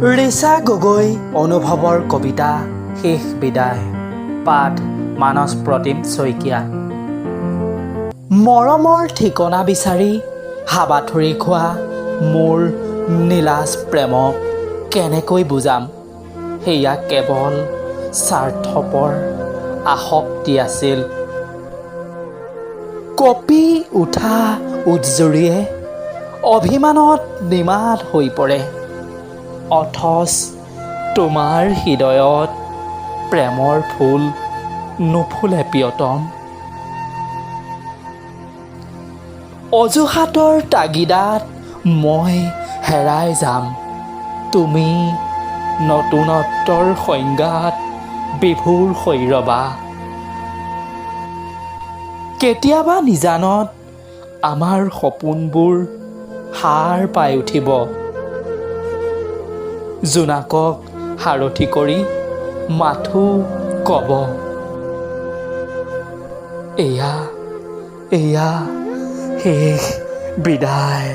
ৰিচা গগৈ অনুভৱৰ কবিতা শেষ বিদায়। পাঠ মানস প্ৰতিম শইকীয়া। মৰমৰ ঠিকনা বিচাৰি হাবাথুৰি খোৱা মোৰ নীলাজ প্ৰেমক কেনেকৈ বুজাম? সেয়া কেৱল স্বাৰ্থপৰ আসক্তি আছিল। কঁপি উঠা উৎজুৰিয়ে অভিমানত নিমাত হৈ পৰে, অথচ তোমাৰ হৃদয়ত প্ৰেমৰ ফুল নুফুলে প্ৰিয়তম। অজুহাতৰ তাগিদাত মই হেৰাই যাম, তুমি নতুনত্বৰ সংজ্ঞাত বিভোৰ হৈ ৰবা। কেতিয়াবা নিজানত আমাৰ সপোনবোৰ সাৰ পাই উঠিব, জোনাকক সাৰথি কৰি মাথো কব, এয়া শেষ বিদায়।